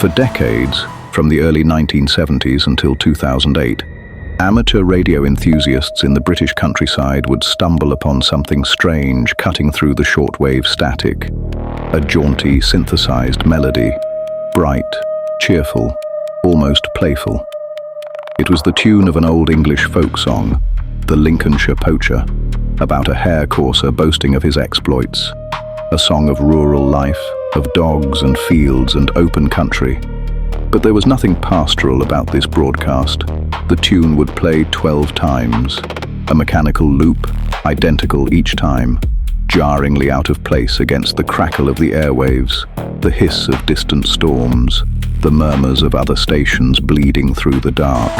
For decades, from the early 1970s until 2008, amateur radio enthusiasts in the British countryside would stumble upon something strange cutting through the shortwave static. A jaunty, synthesized melody, bright, cheerful, almost playful. It was the tune of an old English folk song, the Lincolnshire Poacher, about a hare courser boasting of his exploits. A song of rural life, of dogs and fields and open country. But there was nothing pastoral about this broadcast. The tune would play 12 times, a mechanical loop, identical each time, jarringly out of place against the crackle of the airwaves, the hiss of distant storms, the murmurs of other stations bleeding through the dark.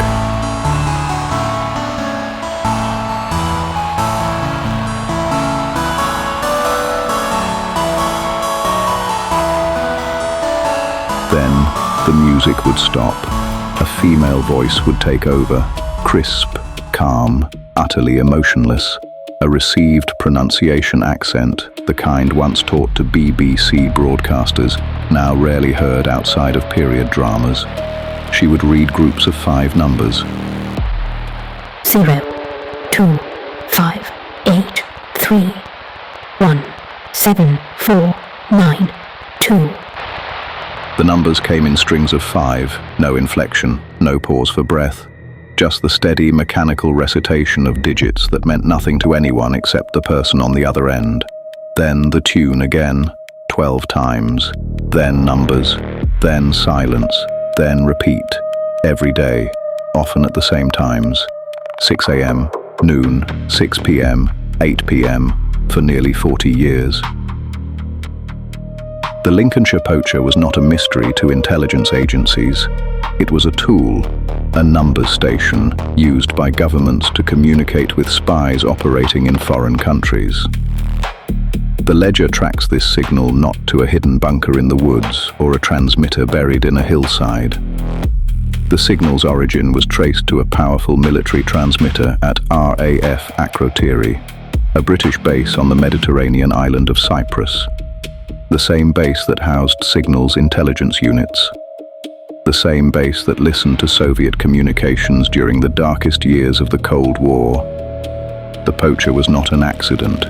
Then the music would stop. A female voice would take over, crisp, calm, utterly emotionless. A received pronunciation accent, the kind once taught to BBC broadcasters, now rarely heard outside of period dramas. She would read groups of 5 numbers. 0, 2, 5, 8, 3, 1, 7, 4, 9, 2. The numbers came in strings of 5, no inflection, no pause for breath, just the steady mechanical recitation of digits that meant nothing to anyone except the person on the other end. Then the tune again, 12 times, then numbers, then silence, then repeat, every day, often at the same times. 6 a.m., noon, 6 p.m., 8 p.m., for nearly 40 years. The Lincolnshire Poacher was not a mystery to intelligence agencies. It was a tool, a numbers station used by governments to communicate with spies operating in foreign countries. The ledger tracks this signal not to a hidden bunker in the woods or a transmitter buried in a hillside. The signal's origin was traced to a powerful military transmitter at RAF Akrotiri, a British base on the Mediterranean island of Cyprus. The same base that housed Signal's intelligence units. The same base that listened to Soviet communications during the darkest years of the Cold War. The Poacher was not an accident.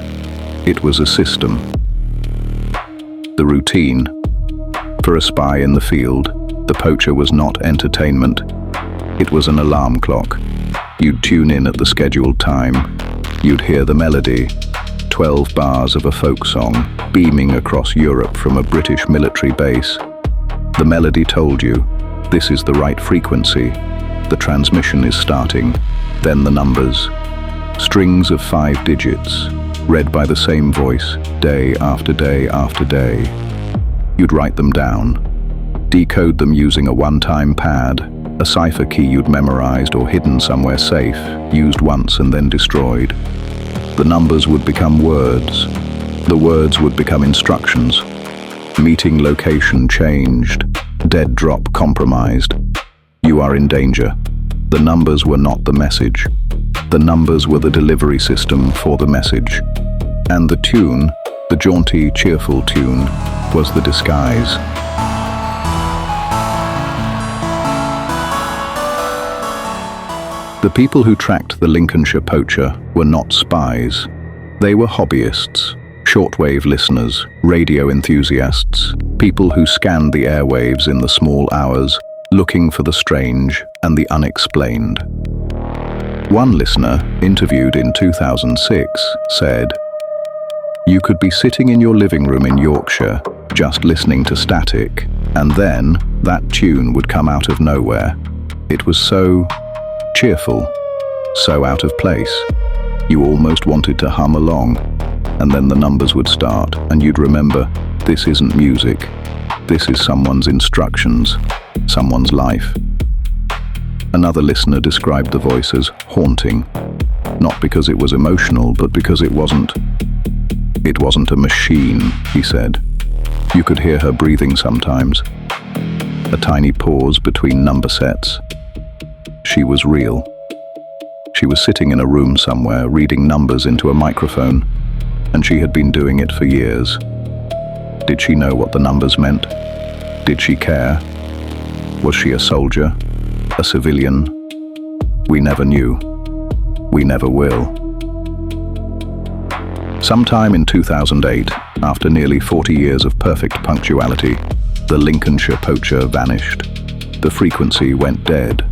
It was a system. The routine. For a spy in the field, the Poacher was not entertainment. It was an alarm clock. You'd tune in at the scheduled time. You'd hear the melody. 12 bars of a folk song beaming across Europe from a British military base. The melody told you, this is the right frequency, the transmission is starting, then the numbers. Strings of 5 digits, read by the same voice, day after day after day. You'd write them down, decode them using a one-time pad, a cipher key you'd memorized or hidden somewhere safe, used once and then destroyed. The numbers would become words. The words would become instructions. Meeting location changed. Dead drop compromised. You are in danger. The numbers were not the message. The numbers were the delivery system for the message. And the tune, the jaunty, cheerful tune, was the disguise. The people who tracked the Lincolnshire Poacher were not spies. They were hobbyists, shortwave listeners, radio enthusiasts, people who scanned the airwaves in the small hours, looking for the strange and the unexplained. One listener, interviewed in 2006, said, "You could be sitting in your living room in Yorkshire, just listening to static, and then that tune would come out of nowhere. It was so cheerful, so out of place. You almost wanted to hum along, and then the numbers would start, and you'd remember, this isn't music. This is someone's instructions, someone's life." Another listener described the voice as haunting, not because it was emotional, but because it wasn't a machine, he said. You could hear her breathing sometimes, a tiny pause between number sets. She was real. She was sitting in a room somewhere, reading numbers into a microphone, and she had been doing it for years. Did she know what the numbers meant? Did she care? Was she a soldier? A civilian? We never knew. We never will. Sometime in 2008, after nearly 40 years of perfect punctuality, the Lincolnshire Poacher vanished. The frequency went dead.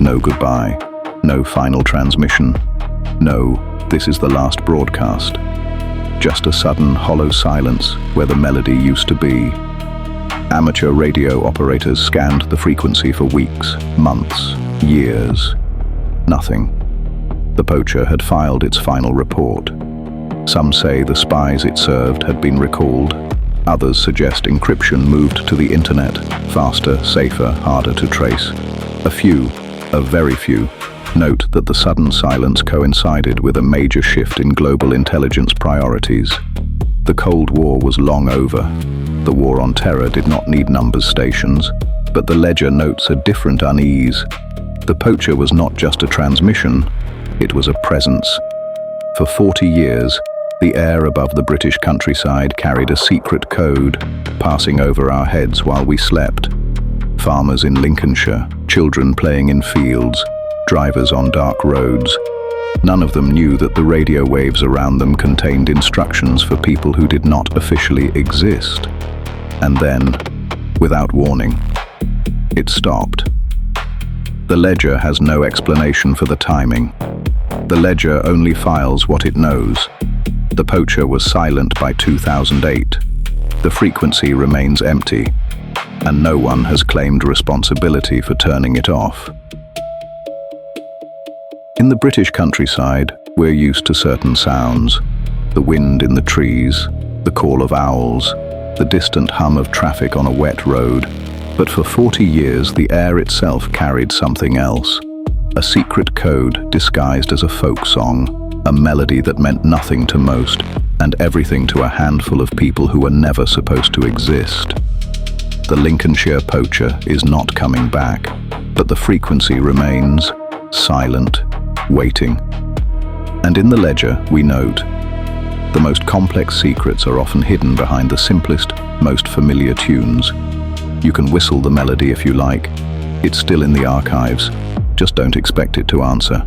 No goodbye. No final transmission. No, this is the last broadcast. Just a sudden, hollow silence where the melody used to be. Amateur radio operators scanned the frequency for weeks, months, years. Nothing. The Poacher had filed its final report. Some say the spies it served had been recalled. Others suggest encryption moved to the internet, faster, safer, harder to trace. A few, a very few, note that the sudden silence coincided with a major shift in global intelligence priorities. The Cold War was long over. The war on terror did not need numbers stations, but the ledger notes a different unease. The Poacher was not just a transmission, it was a presence. For 40 years, the air above the British countryside carried a secret code, passing over our heads while we slept. Farmers in Lincolnshire, children playing in fields, drivers on dark roads. None of them knew that the radio waves around them contained instructions for people who did not officially exist. And then, without warning, it stopped. The ledger has no explanation for the timing. The ledger only files what it knows. The Poacher was silent by 2008. The frequency remains empty, and no one has claimed responsibility for turning it off. In the British countryside, we're used to certain sounds: the wind in the trees, the call of owls, the distant hum of traffic on a wet road. But for 40 years, the air itself carried something else. A secret code disguised as a folk song, a melody that meant nothing to most, and everything to a handful of people who were never supposed to exist. The Lincolnshire Poacher is not coming back, but the frequency remains, silent, waiting. And in the ledger, we note, the most complex secrets are often hidden behind the simplest, most familiar tunes. You can whistle the melody if you like. It's still in the archives. Just don't expect it to answer.